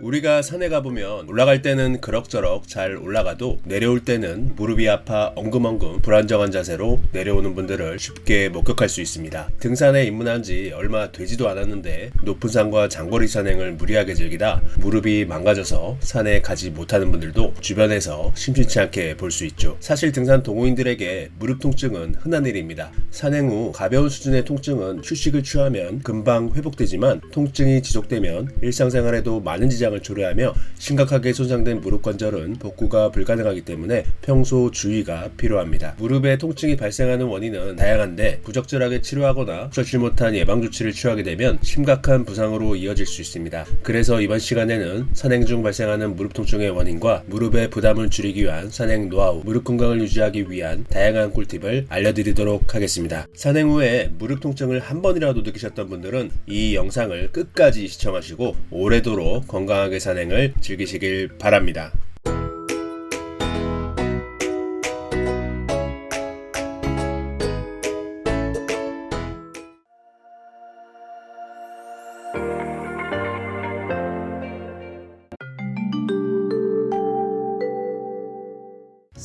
우리가 산에 가보면 올라갈 때는 그럭저럭 잘 올라가도 내려올 때는 무릎이 아파 엉금엉금 불안정한 자세로 내려오는 분들을 쉽게 목격할 수 있습니다. 등산에 입문한 지 얼마 되지도 않았는데 높은 산과 장거리 산행을 무리하게 즐기다 무릎이 망가져서 산에 가지 못하는 분들도 주변에서 심심치 않게 볼 수 있죠. 사실 등산 동호인들에게 무릎 통증은 흔한 일입니다. 산행 후 가벼운 수준의 통증은 휴식을 취하면 금방 회복되지만 통증이 지속되면 일상생활에도 많은 지장을 초래하며 심각하게 손상된 무릎 관절은 복구가 불가능하기 때문에 평소 주의가 필요합니다. 무릎에 통증이 발생하는 원인은 다양한데 부적절하게 치료하거나 처치 못한 예방조치를 취하게 되면 심각한 부상으로 이어질 수 있습니다. 그래서 이번 시간에는 산행 중 발생하는 무릎 통증의 원인과 무릎의 부담을 줄이기 위한 산행 노하우, 무릎 건강을 유지하기 위한 다양한 꿀팁을 알려드리도록 하겠습니다. 산행 후에 무릎 통증을 한 번이라도 느끼셨던 분들은 이 영상을 끝까지 시청하시고 오래도록 건강하게 산행을 즐기시길 바랍니다.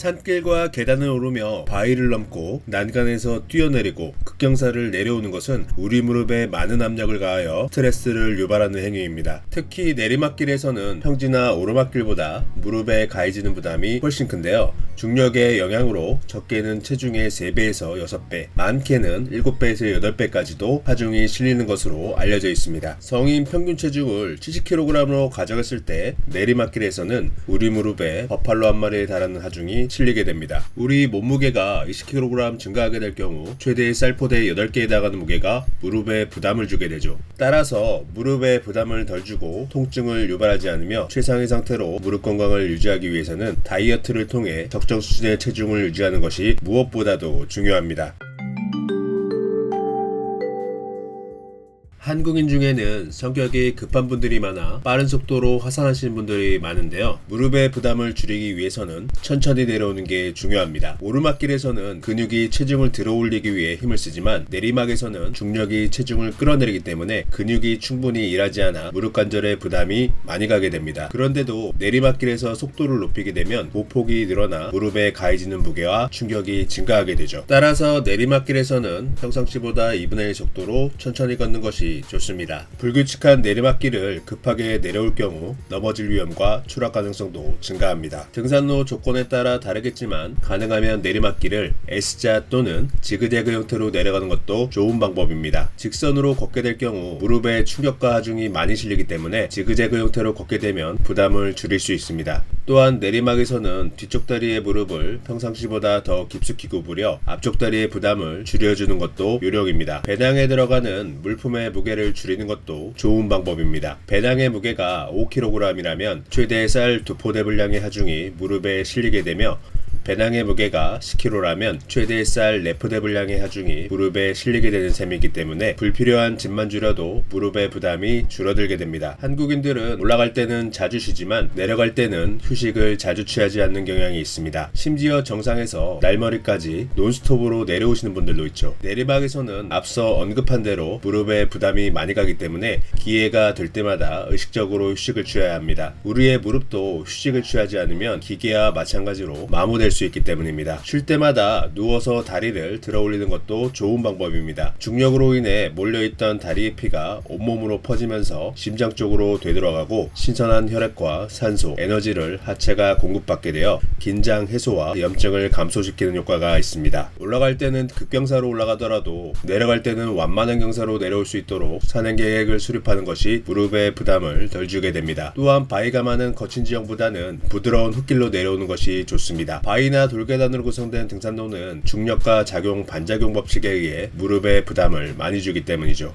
산길과 계단을 오르며 바위를 넘고 난간에서 뛰어내리고 급경사를 내려오는 것은 우리 무릎에 많은 압력을 가하여 스트레스를 유발하는 행위입니다. 특히 내리막길에서는 평지나 오르막길보다 무릎에 가해지는 부담이 훨씬 큰데요. 중력의 영향으로 적게는 체중의 3배에서 6배, 많게는 7배에서 8배까지도 하중이 실리는 것으로 알려져 있습니다. 성인 평균 체중을 70kg으로 가져갔을 때 내리막길에서는 우리 무릎에 버팔로 한 마리에 달하는 하중이 실리게 됩니다. 우리 몸무게가 20kg 증가하게 될 경우 최대 쌀포대 8개에 해당하는 무게가 무릎에 부담을 주게 되죠. 따라서 무릎에 부담을 덜 주고 통증을 유발하지 않으며 최상의 상태로 무릎 건강을 유지하기 위해서는 다이어트를 통해 적정 수준의 체중을 유지하는 것이 무엇보다도 중요합니다. 한국인 중에는 성격이 급한 분들이 많아 빠른 속도로 하산하시는 분들이 많은데요. 무릎의 부담을 줄이기 위해서는 천천히 내려오는 게 중요합니다. 오르막길에서는 근육이 체중을 들어 올리기 위해 힘을 쓰지만 내리막에서는 중력이 체중을 끌어내리기 때문에 근육이 충분히 일하지 않아 무릎 관절에 부담이 많이 가게 됩니다. 그런데도 내리막길에서 속도를 높이게 되면 보폭이 늘어나 무릎에 가해지는 무게와 충격이 증가하게 되죠. 따라서 내리막길에서는 평상시보다 2분의 1 속도로 천천히 걷는 것이 좋습니다. 불규칙한 내리막길을 급하게 내려올 경우 넘어질 위험과 추락 가능성도 증가합니다. 등산로 조건에 따라 다르겠지만 가능하면 내리막길을 S자 또는 지그재그 형태로 내려가는 것도 좋은 방법입니다. 직선으로 걷게 될 경우 무릎에 충격과 하중이 많이 실리기 때문에 지그재그 형태로 걷게 되면 부담을 줄일 수 있습니다. 또한 내리막에서는 뒤쪽 다리의 무릎을 평상시보다 더 깊숙이 구부려 앞쪽 다리의 부담을 줄여주는 것도 요령입니다. 배낭에 들어가는 물품의 무게를 줄이는 것도 좋은 방법입니다. 배낭의 무게가 5kg이라면 최대 쌀 2포대 분량의 하중이 무릎에 실리게 되며 배낭의 무게가 10kg라면 최대 쌀 4포대 분량의 하중이 무릎에 실리게 되는 셈이기 때문에 불필요한 짐만 줄여도 무릎의 부담이 줄어들게 됩니다. 한국인들은 올라갈 때는 자주 쉬지만 내려갈 때는 휴식을 자주 취하지 않는 경향이 있습니다. 심지어 정상에서 날머리까지 논스톱으로 내려오시는 분들도 있죠. 내리막에서는 앞서 언급한 대로 무릎에 부담이 많이 가기 때문에 기회가 될 때마다 의식적으로 휴식을 취해야 합니다. 우리의 무릎도 휴식을 취하지 않으면 기계와 마찬가지로 마모될 수 있기 때문입니다. 쉴 때마다 누워서 다리를 들어 올리는 것도 좋은 방법입니다. 중력으로 인해 몰려있던 다리의 피가 온몸으로 퍼지면서 심장 쪽으로 되돌아가고 신선한 혈액과 산소, 에너지를 하체가 공급받게 되어 긴장 해소와 염증을 감소시키는 효과가 있습니다. 올라갈 때는 급경사로 올라가더라도 내려갈 때는 완만한 경사로 내려올 수 있도록 산행 계획을 수립하는 것이 무릎에 부담을 덜 주게 됩니다. 또한 바위가 많은 거친 지형보다는 부드러운 흙길로 내려오는 것이 좋습니다. 바위나 돌계단으로 구성된 등산로는 중력과 작용 반작용 법칙에 의해 무릎에 부담을 많이 주기 때문이죠.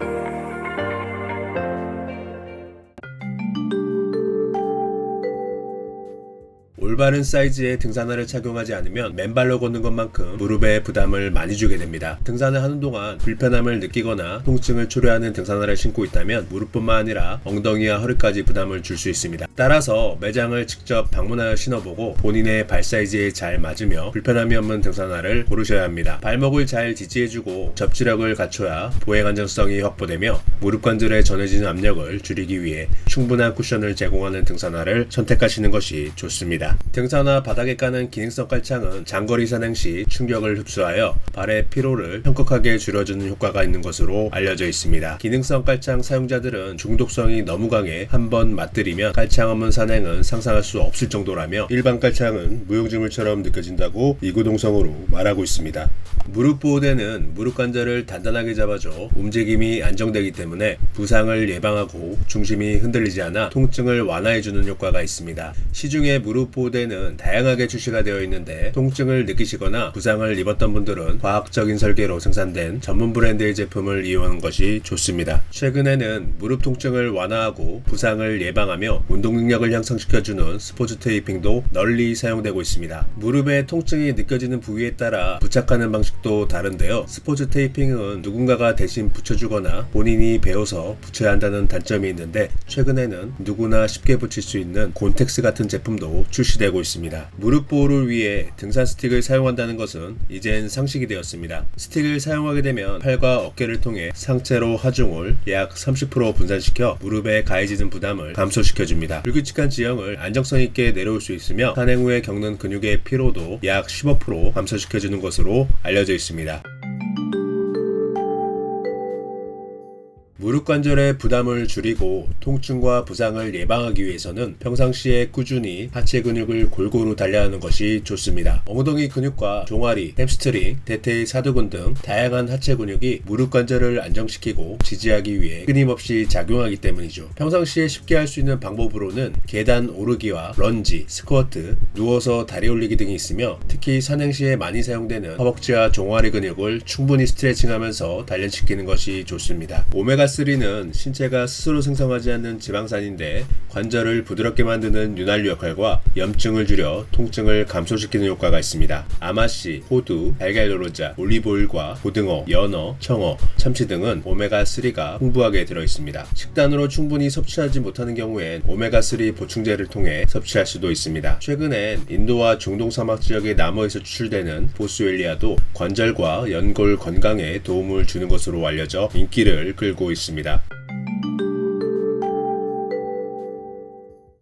올바른 사이즈의 등산화를 착용하지 않으면 맨발로 걷는 것만큼 무릎에 부담을 많이 주게 됩니다. 등산을 하는 동안 불편함을 느끼거나 통증을 초래하는 등산화를 신고 있다면 무릎뿐만 아니라 엉덩이와 허리까지 부담을 줄 수 있습니다. 따라서 매장을 직접 방문하여 신어보고 본인의 발 사이즈에 잘 맞으며 불편함이 없는 등산화를 고르셔야 합니다. 발목을 잘 지지해주고 접지력을 갖춰야 보행 안정성이 확보되며 무릎 관절에 전해지는 압력을 줄이기 위해 충분한 쿠션을 제공하는 등산화를 선택하시는 것이 좋습니다. 등산화 바닥에 까는 기능성 깔창은 장거리 산행 시 충격을 흡수하여 발의 피로를 현격하게 줄여주는 효과가 있는 것으로 알려져 있습니다. 기능성 깔창 사용자들은 중독성이 너무 강해 한번 맞들이면 깔창 없는 산행은 상상할 수 없을 정도라며 일반 깔창은 무용지물처럼 느껴진다고 이구동성으로 말하고 있습니다. 무릎 보호대는 무릎 관절을 단단하게 잡아줘 움직임이 안정되기 때문에 부상을 예방하고 중심이 흔들리지 않아 통증을 완화해주는 효과가 있습니다. 시중에 무릎 보호대는 다양하게 출시가 되어 있는데 통증을 느끼시거나 부상을 입었던 분들은 과학적인 설계로 생산된 전문 브랜드의 제품을 이용하는 것이 좋습니다. 최근에는 무릎 통증을 완화하고 부상을 예방하며 운동 능력을 향상시켜주는 스포츠 테이핑도 널리 사용되고 있습니다. 무릎에 통증이 느껴지는 부위에 따라 부착하는 방식도 다른데요. 스포츠 테이핑은 누군가가 대신 붙여주거나 본인이 배워서 붙여야 한다는 단점이 있는데 최근에는 누구나 쉽게 붙일 수 있는 곤텍스 같은 제품도 출시되고 있습니다. 무릎 보호를 위해 등산 스틱을 사용한다는 것은 이젠 상식이 되었습니다. 스틱을 사용하게 되면 팔과 어깨를 통해 상체로 하중을 약 30% 분산시켜 무릎에 가해지는 부담을 감소시켜줍니다. 불규칙한 지형을 안정성 있게 내려올 수 있으며 산행 후에 겪는 근육의 피로도 약 15% 감소시켜주는 것으로 알려져 있습니다. 무릎 관절의 부담을 줄이고 통증과 부상을 예방하기 위해서는 평상시에 꾸준히 하체 근육을 골고루 단련하는 것이 좋습니다. 엉덩이 근육과 종아리, 햄스트링, 대퇴 사두근 등 다양한 하체 근육이 무릎 관절을 안정시키고 지지하기 위해 끊임없이 작용하기 때문이죠. 평상시에 쉽게 할 수 있는 방법으로는 계단 오르기와 런지, 스쿼트, 누워서 다리 올리기 등이 있으며 특히 산행 시에 많이 사용되는 허벅지와 종아리 근육을 충분히 스트레칭하면서 단련시키는 것이 좋습니다. 오메가3는 신체가 스스로 생성하지 않는 지방산인데 관절을 부드럽게 만드는 윤활유 역할과 염증을 줄여 통증을 감소시키는 효과가 있습니다. 아마씨, 호두, 달걀 노른자, 올리브오일과 고등어, 연어, 청어, 참치 등은 오메가3가 풍부하게 들어있습니다. 식단으로 충분히 섭취하지 못하는 경우엔 오메가3 보충제를 통해 섭취할 수도 있습니다. 최근엔 인도와 중동 사막 지역의 나무에서 추출되는 보스웰리아도 관절과 연골 건강에 도움을 주는 것으로 알려져 인기를 끌고 있습니다.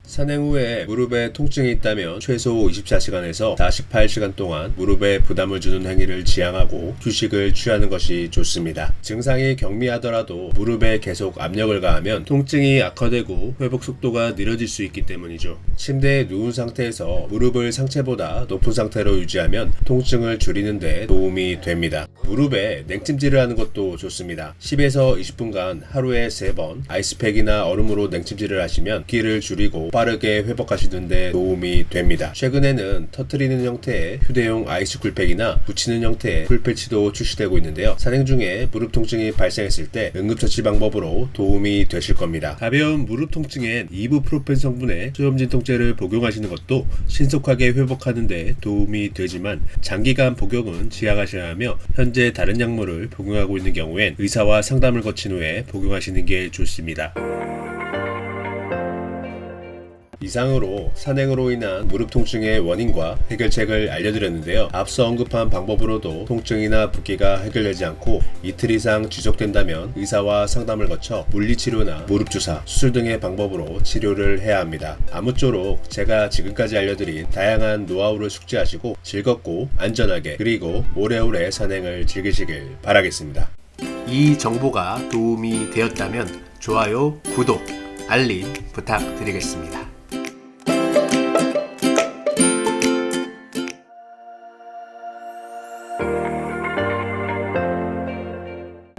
산행 후에 무릎에 통증이 있다면 최소 24시간에서 48시간 동안 무릎에 부담을 주는 행위를 지양하고 휴식을 취하는 것이 좋습니다. 증상이 경미하더라도 무릎에 계속 압력을 가하면 통증이 악화되고 회복 속도가 느려질 수 있기 때문이죠. 침대에 누운 상태에서 무릎을 상체보다 높은 상태로 유지하면 통증을 줄이는 데 도움이 됩니다. 무릎에 냉찜질을 하는 것도 좋습니다. 10에서 20분간 하루에 3번 아이스팩이나 얼음으로 냉찜질을 하시면 기를 줄이고 빠르게 회복하시는 데 도움이 됩니다. 최근에는 터트리는 형태의 휴대용 아이스 쿨팩이나 붙이는 형태의 쿨패치도 출시되고 있는데요. 산행 중에 무릎 통증이 발생했을 때 응급처치 방법으로 도움이 되실 겁니다. 가벼운 무릎 통증엔 이부프로펜 성분의 소염 진통제를 복용하시는 것도 신속하게 회복하는 데 도움이 되지만 장기간 복용은 지양하셔야 하며 현재 다른 약물을 복용하고 있는 경우엔 의사와 상담을 거친 후에 복용하시는 게 좋습니다. 이상으로 산행으로 인한 무릎 통증의 원인과 해결책을 알려드렸는데요. 앞서 언급한 방법으로도 통증이나 붓기가 해결되지 않고 이틀 이상 지속된다면 의사와 상담을 거쳐 물리치료나 무릎 주사, 수술 등의 방법으로 치료를 해야 합니다. 아무쪼록 제가 지금까지 알려드린 다양한 노하우를 숙지하시고 즐겁고 안전하게 그리고 오래오래 산행을 즐기시길 바라겠습니다. 이 정보가 도움이 되었다면 좋아요, 구독, 알림 부탁드리겠습니다.